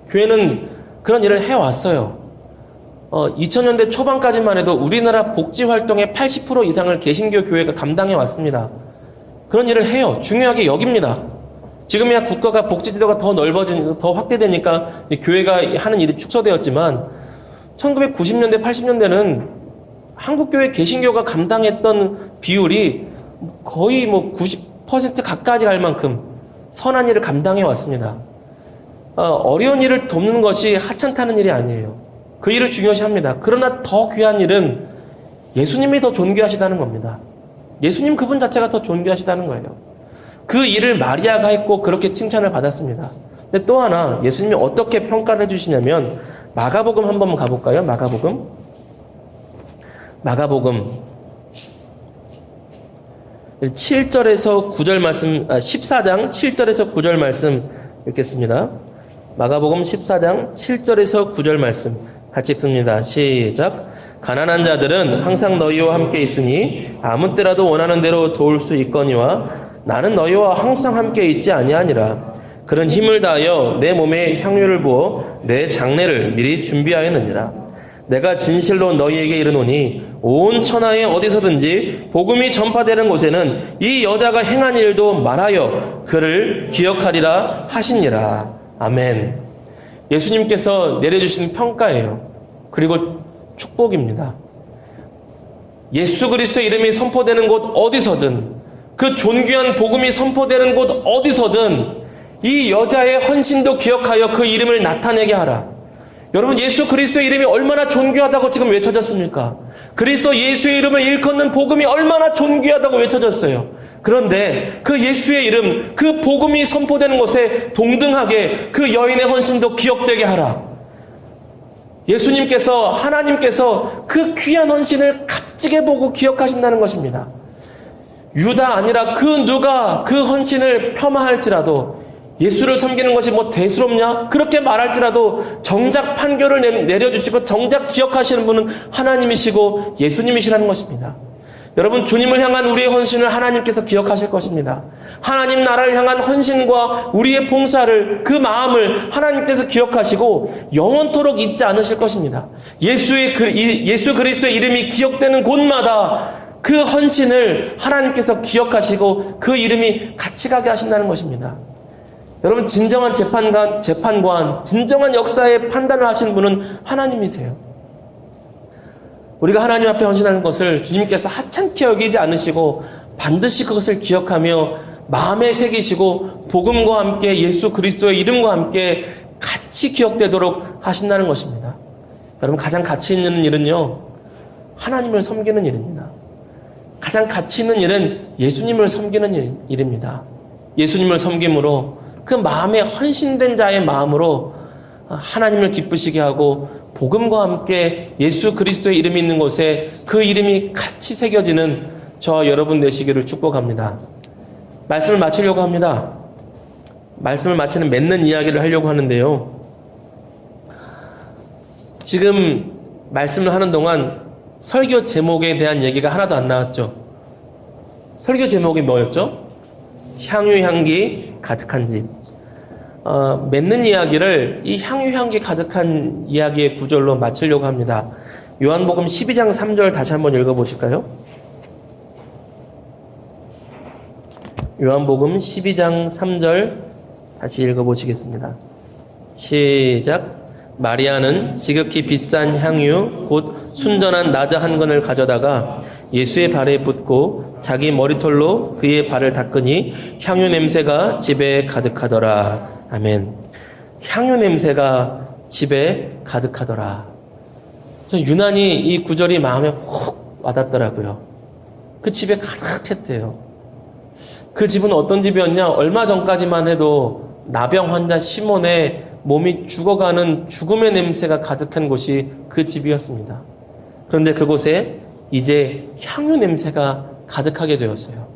교회는 그런 일을 해왔어요. 2000년대 초반까지만 해도 우리나라 복지활동의 80% 이상을 개신교 교회가 감당해 왔습니다. 그런 일을 해요. 중요하게 여깁니다. 지금이야 국가가 복지제도가 더 더 확대되니까 교회가 하는 일이 축소되었지만, 1990년대, 80년대는 한국교회 개신교가 감당했던 비율이 거의 90% 가까이 갈 만큼 선한 일을 감당해 왔습니다. 어려운 일을 돕는 것이 하찮다는 일이 아니에요. 그 일을 중요시합니다. 그러나 더 귀한 일은 예수님이 더 존귀하시다는 겁니다. 예수님 그분 자체가 더 존귀하시다는 거예요. 그 일을 마리아가 했고 그렇게 칭찬을 받았습니다. 근데 또 하나 예수님이 어떻게 평가를 해주시냐면, 마가복음 한번 가볼까요? 마가복음 7절에서 9절 말씀, 14장 7절에서 9절 말씀 읽겠습니다. 마가복음 14장 7절에서 9절 말씀 같이 읽습니다. 시작. 가난한 자들은 항상 너희와 함께 있으니 아무 때라도 원하는 대로 도울 수 있거니와 나는 너희와 항상 함께 있지 아니하니라. 그런 힘을 다하여 내 몸에 향유를 부어 내 장례를 미리 준비하였느니라. 내가 진실로 너희에게 이르노니 온 천하에 어디서든지 복음이 전파되는 곳에는 이 여자가 행한 일도 말하여 그를 기억하리라 하시니라. 아멘. 예수님께서 내려주신 평가예요. 그리고 축복입니다. 예수 그리스도의 이름이 선포되는 곳 어디서든, 그 존귀한 복음이 선포되는 곳 어디서든 이 여자의 헌신도 기억하여 그 이름을 나타내게 하라. 여러분, 예수 그리스도의 이름이 얼마나 존귀하다고 지금 외쳐졌습니까? 그리스도 예수의 이름을 일컫는 복음이 얼마나 존귀하다고 외쳐졌어요. 그런데 그 예수의 이름, 그 복음이 선포되는 곳에 동등하게 그 여인의 헌신도 기억되게 하라. 예수님께서, 하나님께서 그 귀한 헌신을 값지게 보고 기억하신다는 것입니다. 유다 아니라 그 누가 그 헌신을 폄하할지라도, 예수를 섬기는 것이 대수롭냐? 그렇게 말할지라도 정작 판결을 내려주시고 정작 기억하시는 분은 하나님이시고 예수님이시라는 것입니다. 여러분, 주님을 향한 우리의 헌신을 하나님께서 기억하실 것입니다. 하나님 나라를 향한 헌신과 우리의 봉사를, 그 마음을 하나님께서 기억하시고 영원토록 잊지 않으실 것입니다. 예수 그리스도의 이름이 기억되는 곳마다 그 헌신을 하나님께서 기억하시고 그 이름이 같이 가게 하신다는 것입니다. 여러분, 진정한 재판관, 진정한 역사의 판단을 하신 분은 하나님이세요. 우리가 하나님 앞에 헌신하는 것을 주님께서 하찮게 여기지 않으시고 반드시 그것을 기억하며 마음에 새기시고 복음과 함께 예수 그리스도의 이름과 함께 같이 기억되도록 하신다는 것입니다. 여러분, 가장 가치 있는 일은요, 하나님을 섬기는 일입니다. 가장 가치 있는 일은 예수님을 섬기는 일입니다. 예수님을 섬김으로 그 마음에 헌신된 자의 마음으로 하나님을 기쁘시게 하고 복음과 함께 예수 그리스도의 이름이 있는 곳에 그 이름이 같이 새겨지는 저와 여러분 되시기를 축복합니다. 말씀을 마치려고 합니다. 말씀을 마치는 맺는 이야기를 하려고 하는데요. 지금 말씀을 하는 동안 설교 제목에 대한 얘기가 하나도 안 나왔죠. 설교 제목이 뭐였죠? 향유 향기 가득한 집. 맺는 이야기를 이 향유 향기 가득한 이야기의 구절로 마치려고 합니다. 요한복음 12장 3절 다시 한번 읽어보실까요? 요한복음 12장 3절 다시 읽어보시겠습니다. 시작. 마리아는 지극히 비싼 향유 곧 순전한 나자 한 근을 가져다가 예수의 발에 붓고 자기 머리털로 그의 발을 닦으니 향유 냄새가 집에 가득하더라. 아멘. 향유 냄새가 집에 가득하더라. 저 유난히 이 구절이 마음에 훅 와닿더라고요. 그 집에 가득했대요. 그 집은 어떤 집이었냐? 얼마 전까지만 해도 나병 환자 시몬의 몸이 죽어가는 죽음의 냄새가 가득한 곳이 그 집이었습니다. 그런데 그곳에 이제 향유 냄새가 가득하게 되었어요.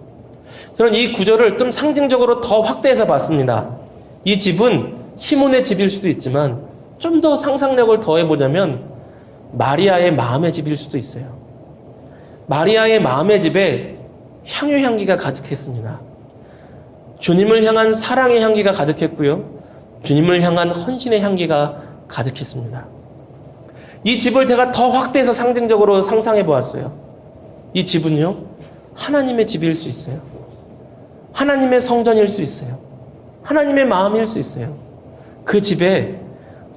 저는 이 구절을 좀 상징적으로 더 확대해서 봤습니다. 이 집은 시몬의 집일 수도 있지만 좀 더 상상력을 더해보자면 마리아의 마음의 집일 수도 있어요. 마리아의 마음의 집에 향유 향기가 가득했습니다. 주님을 향한 사랑의 향기가 가득했고요. 주님을 향한 헌신의 향기가 가득했습니다. 이 집을 제가 더 확대해서 상징적으로 상상해 보았어요. 이 집은요, 하나님의 집일 수 있어요. 하나님의 성전일 수 있어요. 하나님의 마음일 수 있어요. 그 집에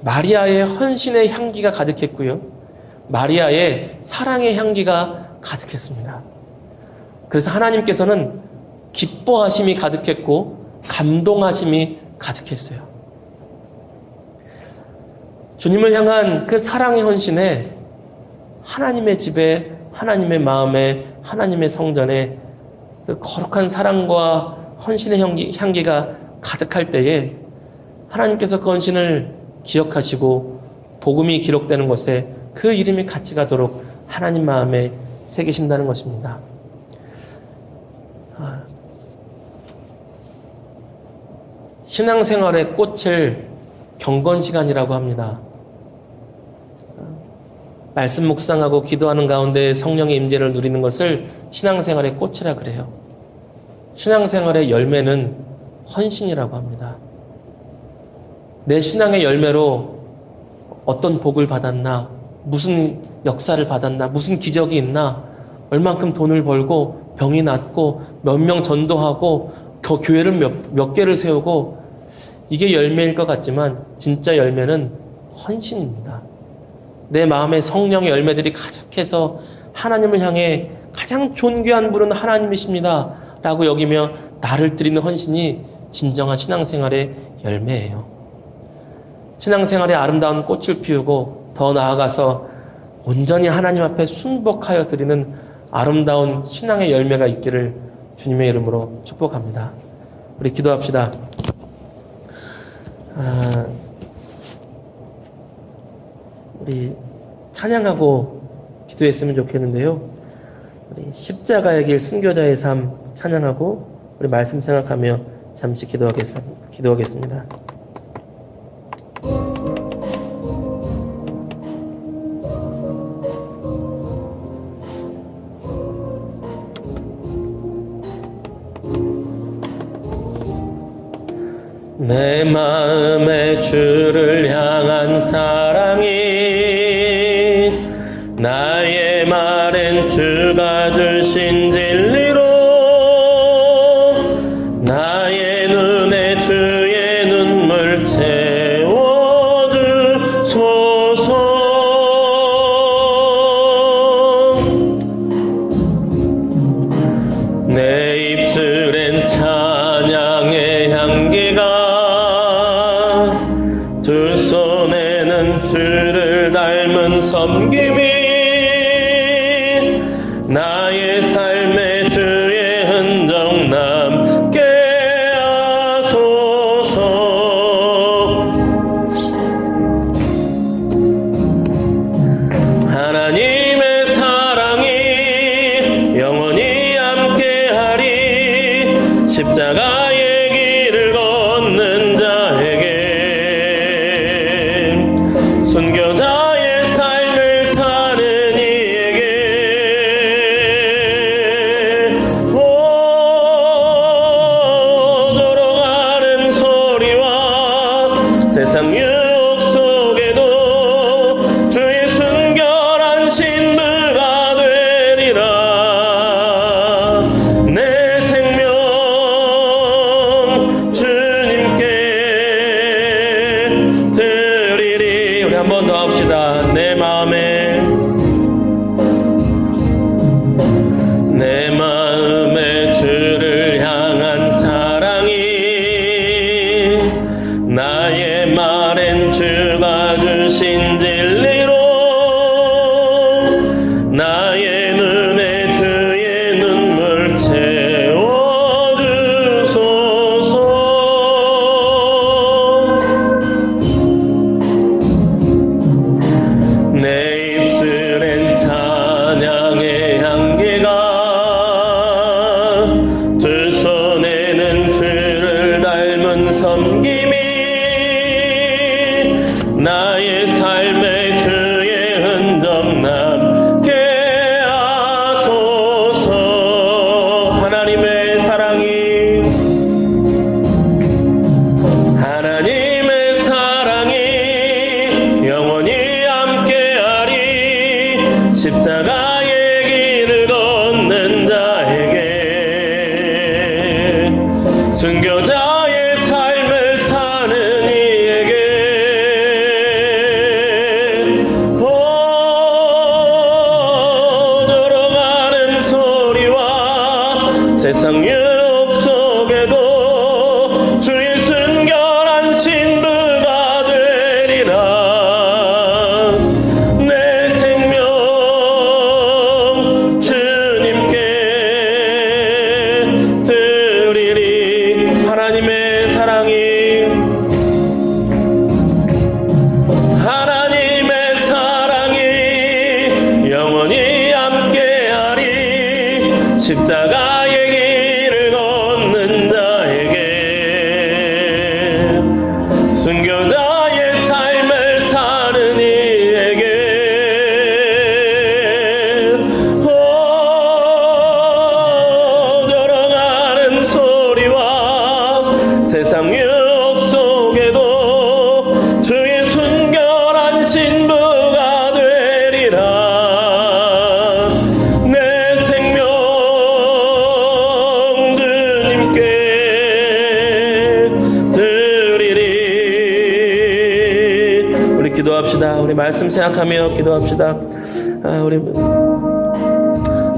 마리아의 헌신의 향기가 가득했고요. 마리아의 사랑의 향기가 가득했습니다. 그래서 하나님께서는 기뻐하심이 가득했고 감동하심이 가득했어요. 주님을 향한 그 사랑의 헌신에 하나님의 집에, 하나님의 마음에, 하나님의 성전에 그 거룩한 사랑과 헌신의 향기가 가득할 때에 하나님께서 그 헌신을 기억하시고 복음이 기록되는 곳에 그 이름이 같이 가도록 하나님 마음에 새기신다는 것입니다. 신앙생활의 꽃을 경건 시간이라고 합니다. 말씀 묵상하고 기도하는 가운데 성령의 임재를 누리는 것을 신앙생활의 꽃이라 그래요. 신앙생활의 열매는 헌신이라고 합니다. 내 신앙의 열매로 어떤 복을 받았나, 무슨 역사를 받았나, 무슨 기적이 있나, 얼만큼 돈을 벌고 병이 낫고 몇 명 전도하고 교회를 몇 개를 세우고, 이게 열매일 것 같지만 진짜 열매는 헌신입니다. 내 마음에 성령의 열매들이 가득해서 하나님을 향해 가장 존귀한 분은 하나님이십니다 라고 여기며 나를 드리는 헌신이 진정한 신앙생활의 열매예요. 신앙생활의 아름다운 꽃을 피우고 더 나아가서 온전히 하나님 앞에 순복하여 드리는 아름다운 신앙의 열매가 있기를 주님의 이름으로 축복합니다. 우리 기도합시다. 우리 찬양하고 기도했으면 좋겠는데요. 우리 십자가의 길 순교자의 삶 찬양하고 우리 말씀 생각하며 잠시 기도하겠습니다. 내 마음에 주를 향한 사랑이 나의 말엔 주가 주신 진리로 나의 눈에 주의 눈물 채워주소서. 내 입술엔 찬양의 향기가 두 손에는 주를 닮은 섬김이 나의 삶에 주의 흔적 남게 하소서. 하나님의 사랑이 영원히 함께하리. 십자가의 길을 걷는 자에게 순교자의 삶을 사는 이에게 오도로 가는 소리와 세상 유혹 속에도 주의 순결한 신부가 되리라. 내 생명 세상 유혹 속에도 주의 순결한 신부가 되리라. 내 생명 주님께 드리리. 하나님의 사랑이 영원히 함께하리. 십자가의 길을 걷는 자에게, 순교자의 삶을 사는 이에게, 저렁하는 소리와 세상 유혹 속에도 주의 순결한 신부가 되리라. 내 생명 주님께 드리리. 우리 기도합시다. 우리 말씀 생각하며 기도합시다. 우리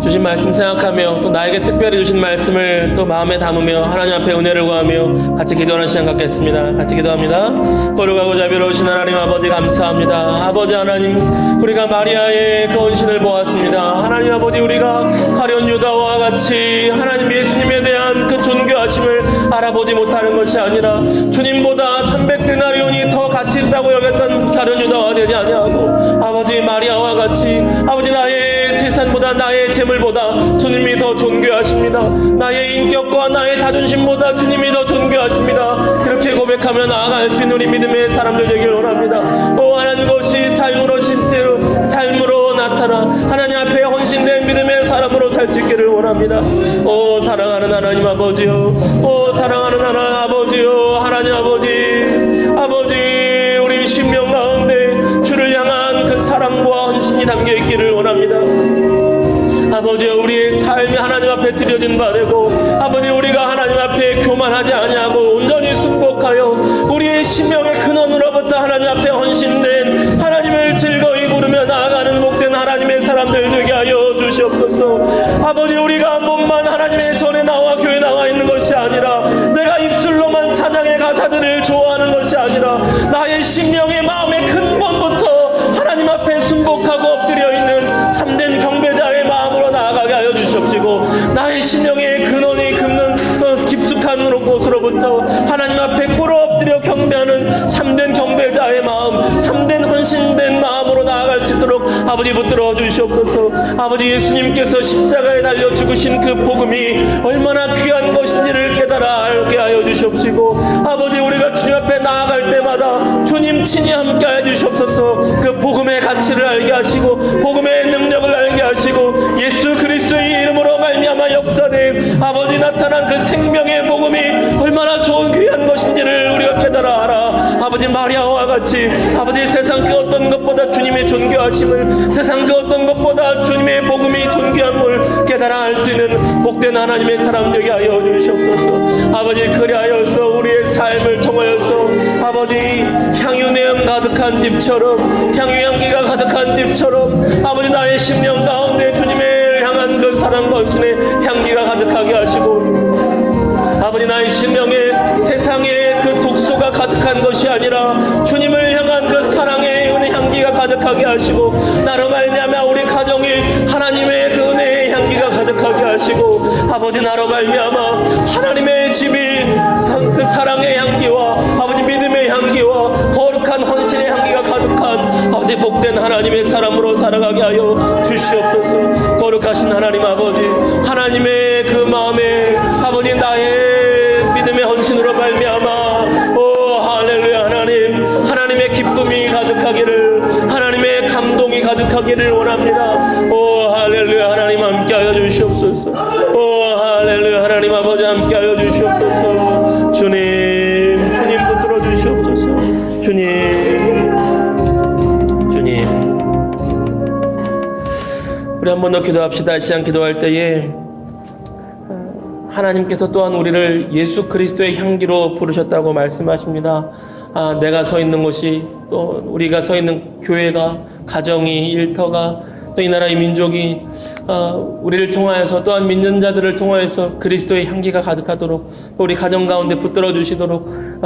주신 말씀 생각하며 또 나에게 특별히 주신 말씀을 또 마음에 담으며 하나님 앞에 은혜를 구하며 같이 기도하는 시간 갖겠습니다. 같이 기도합니다. 거룩하고 자비로우신 하나님 아버지 감사합니다. 아버지 하나님, 우리가 마리아의 그 헌신을 보았습니다. 하나님 아버지, 우리가 가룟 유다와 같이 하나님 예수님에 대한 그 존귀하심을 알아보지 못하는 것이 아니라 주님보다 300데나리온이 더 가치 있다고 여겼던 가룟 유다가 되지 아니하고 아버지 마리아와 같이 아버지 나의 재산보다 나의 재물보다 주님이 더 존귀하십니다. 나의 인격과 나의 자존심보다 주님이 더 존귀하십니다. 그렇게 고백하며 나아갈 수 있는 우리 믿음의 사람들 되길 원합니다. 하나님, 것이 삶으로 실제로 삶으로 나타나 하나님 앞에 헌신된 믿음의 사람으로 살 수 있기를 원합니다. 사랑하는 하나님 아버지요, 사랑하는 하나님 아버지요, 하나님 아버지, 우리 심령 가운데 주를 향한 그 사랑과 헌신이 담겨 있기를 원합니다. 아버지, 우리의 삶이 하나님 앞에 드려진 바 되고 아버지, 우리가 하나님 앞에 교만하지 아니하고 온전히 순복하여 우리의 심령의 근원으로부터 하나님 앞에 헌신된 하나님을 즐거이 부르며 나아가는 복된 하나님의 사람들 되게 하여 주시옵소서. 아버지, 우리가 몸만 하나님의 전에 나와 교회 나와 있는 것이 아니라 내가 입술로만 찬양의 가사들을 좋아하는 것이 아니라 나의 심령의 마음의 근본부터 하나님 앞에 순복하고 엎드려 있는 참된 경배자의 마음으로 나아가게 하여 주시옵시고, 나의 심령의 근원이 긋는 깊숙한 곳으로부터 하나님 앞에 꿇어 엎드려 경배하는 참된 경배자의 마음, 참된 헌신된 마음으로 나아갈 수 있도록 아버지 붙들어 주시옵소서. 아버지, 예수님께서 십자가에 달려 죽으신 그 복음이 얼마나 귀한 것인지를 깨달아 알게 하여 주시옵시고, 아버지, 우리가 주님 앞에 나아갈 때마다 주님 친히 함께 하여 주시옵소서. 그 복음의 가치를 알게 하시고 복음의 능력을 알게 하시고 예수 그리스도의 이름으로 말미암아 역사된 아버지 나타난 그 생명의 복음이 얼마나 좋은 귀한 것인지를 우리가 깨달아 알아. 아버지, 마리아와 같이 아버지, 세상 그 어떤 것보다 주님의 존귀하심을, 세상 그 어떤 것보다 주님의 복음이 존귀함을 깨달아 알 수 있는 복된 하나님의 사람 되게 하여 주시옵소서. 아버지, 그리하여서 우리의 삶을 통하여서 아버지, 향유 내음 가득한 집처럼, 향유 향기가 가득한 집처럼 아버지, 나의 심령 가운데 주님을 향한 그 사랑과 헌신의 향기가 가득하게 하시고, 아버지, 나의 심령에 세상의 그 독소가 가득한 것이 아니라 주님을 향한 그 사랑의 은혜 향기가 가득하게 하시고, 나로 말미암아 우리 가정이 하나님의 그 은혜의 향기가 가득하게 하시고, 아버지, 나로 말미암아 하나님의 집이 그 사랑의 향기와 아버지 믿음의 향기와 거룩한 헌신의 향기가 가득한 아버지 복된 하나님의 사람으로 살아가게 하여 주시옵소서. 거룩하신 하나님 아버지, 하나님의 그 마음에 아버지 나의 믿음의 헌신으로 말미암아 할렐루야, 하나님의 기쁨이 가득하기를, 하나님의 감동이 가득하기를 원합니다. 할렐루야, 하나님 함께하여 주시옵소서. 할렐루야, 하나님 아버지 함께하여 주시옵소서. 주님 붙들어 주시옵소서. 주님. 우리 한 번 더 기도합시다. 시간 기도할 때에 하나님께서 또한 우리를 예수 그리스도의 향기로 부르셨다고 말씀하십니다. 내가 서 있는 곳이, 또 우리가 서 있는 교회가, 가정이, 일터가 또 이 나라의 민족이 우리를 통하여서 또한 믿는 자들을 통하여서 그리스도의 향기가 가득하도록 우리 가정 가운데 붙들어 주시도록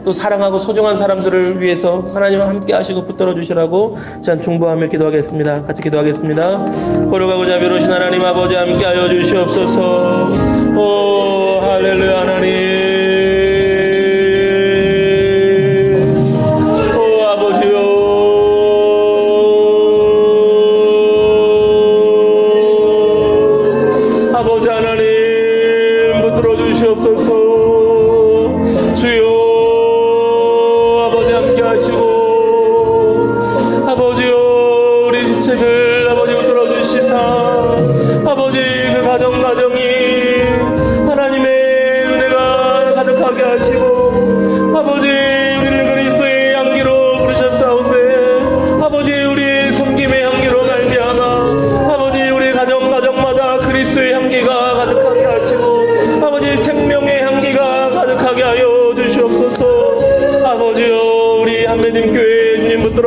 또 사랑하고 소중한 사람들을 위해서 하나님과 함께 하시고 붙들어 주시라고 전 중보하며 기도하겠습니다. 같이 기도하겠습니다. 거룩하고 자비로우신 하나님 아버지 함께하여 주시옵소서. 오 할렐루야 하나님.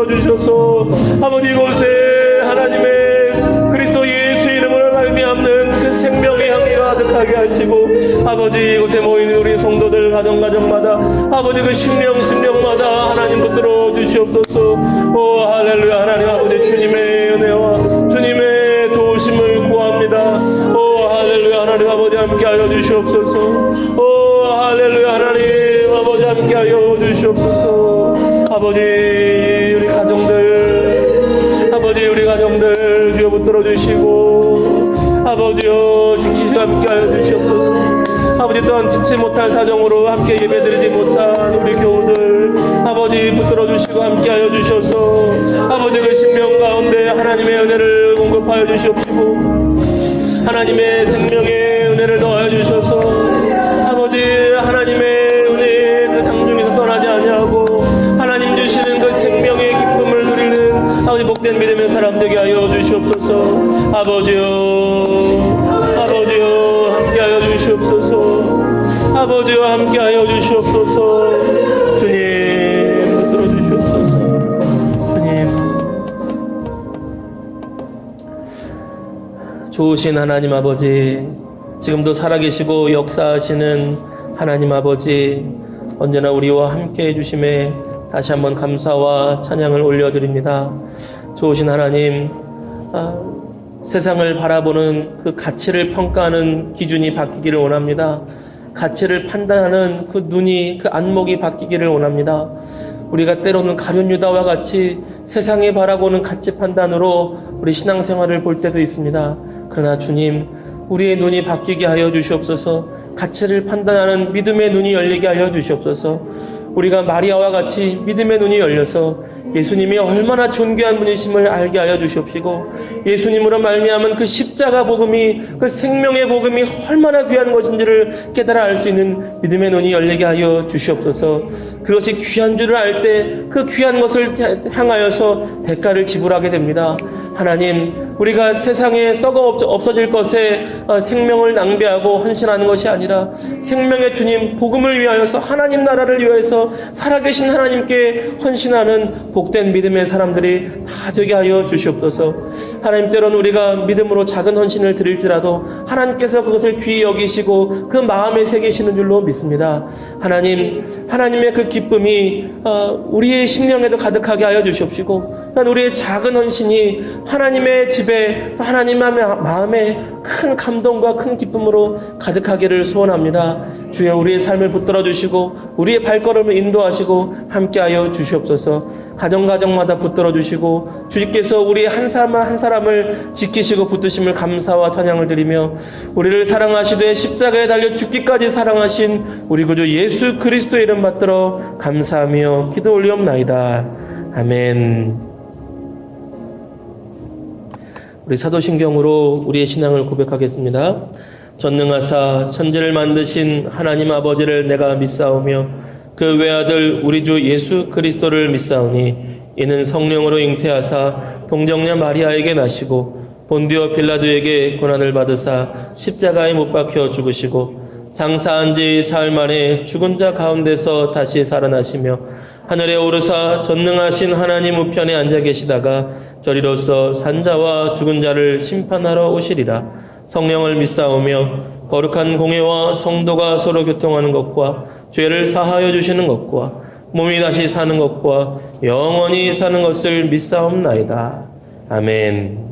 주셔서 아버지 이곳에 하나님의 그리스도 예수의 이름으로 말미암는 그 생명의 향기가 가득하게 하시고 아버지 이곳에 모인 우리 성도들 가정마다 아버지 그 심령마다 하나님 붙들어 주시옵소서. 오 할렐루야 하나님 아버지 주님의 은혜와 주님의 도우심을 구합니다. 오 할렐루야 하나님 아버지 함께하여 주시옵소서. 오 할렐루야 하나님 아버지 함께하여 주시옵소서. 아버지 우리 가정들 주여 붙들어 주시고 아버지여 지키시고 함께하여 주시옵소서. 아버지 또한 피치 못한 사정으로 함께 예배드리지 못한 우리 교우들 아버지 붙들어 주시고 함께하여 주셔서 아버지 그 신명 가운데 하나님의 은혜를 공급하여 주시옵시고 하나님의 생명의 은혜를 넣어 주셔서 아버지 하나님의 은혜의 그 상중에서 떠나지 아니하고 하나님 주시는 그 생명의 기쁨을 누리는 아버지 복된 믿음의 사람 되게 하여 주시옵소서. 아버지여 함께하여 주시옵소서. 아버지여 함께하여 주시옵소서. 주님 붙들어 주시옵소서. 주님 좋으신 하나님 아버지 지금도 살아계시고 역사하시는 하나님 아버지 언제나 우리와 함께 해주심에 다시 한번 감사와 찬양을 올려드립니다. 좋으신 하나님, 세상을 바라보는 그 가치를 평가하는 기준이 바뀌기를 원합니다. 가치를 판단하는 그 눈이, 그 안목이 바뀌기를 원합니다. 우리가 때로는 가룟 유다와 같이 세상에 바라보는 가치 판단으로 우리 신앙생활을 볼 때도 있습니다. 그러나 주님, 우리의 눈이 바뀌게 하여 주시옵소서. 가치를 판단하는 믿음의 눈이 열리게 하여 주시옵소서. 우리가 마리아와 같이 믿음의 눈이 열려서 예수님이 얼마나 존귀한 분이심을 알게 하여 주시옵시고 예수님으로 말미암은 그 십자가 복음이 그 생명의 복음이 얼마나 귀한 것인지를 깨달아 알 수 있는 믿음의 눈이 열리게 하여 주시옵소서. 그것이 귀한 줄을 알 때 그 귀한 것을 향하여서 대가를 지불하게 됩니다. 하나님, 우리가 세상에 썩어 없어질 것에 생명을 낭비하고 헌신하는 것이 아니라 생명의 주님 복음을 위하여서 하나님 나라를 위하여서 살아계신 하나님께 헌신하는 복된 믿음의 사람들이 다 되게 하여 주시옵소서. 하나님, 때로는 우리가 믿음으로 작은 헌신을 드릴지라도 하나님께서 그것을 귀히 여기시고 그 마음에 새기시는 줄로 믿습니다. 하나님, 하나님의 그 기쁨이 우리의 심령에도 가득하게 하여 주시옵시고 우리의 작은 헌신이 하나님의 집에 하나님의 마음에 큰 감동과 큰 기쁨으로 가득하기를 소원합니다. 주여 우리의 삶을 붙들어 주시고 우리의 발걸음을 인도하시고 함께하여 주시옵소서. 가정마다 붙들어 주시고 주님께서 우리 한 사람 한 사람을 지키시고 붙드심을 감사와 찬양을 드리며 우리를 사랑하시되 십자가에 달려 죽기까지 사랑하신 우리 구주 예수 그리스도의 이름 받들어 감사하며 기도 올리옵나이다. 아멘. 우리 사도신경으로 우리의 신앙을 고백하겠습니다. 전능하사 천지를 만드신 하나님 아버지를 내가 믿사오며 그 외아들 우리 주 예수 그리스도를 믿사오니 이는 성령으로 잉태하사 동정녀 마리아에게 나시고 본디오 빌라도에게 고난을 받으사 십자가에 못 박혀 죽으시고 장사한 지 사흘 만에 죽은 자 가운데서 다시 살아나시며 하늘에 오르사 전능하신 하나님 우편에 앉아 계시다가 저리로서 산자와 죽은 자를 심판하러 오시리라. 성령을 믿사오며 거룩한 공회와 성도가 서로 교통하는 것과 죄를 사하여 주시는 것과 몸이 다시 사는 것과 영원히 사는 것을 믿사옵나이다. 아멘.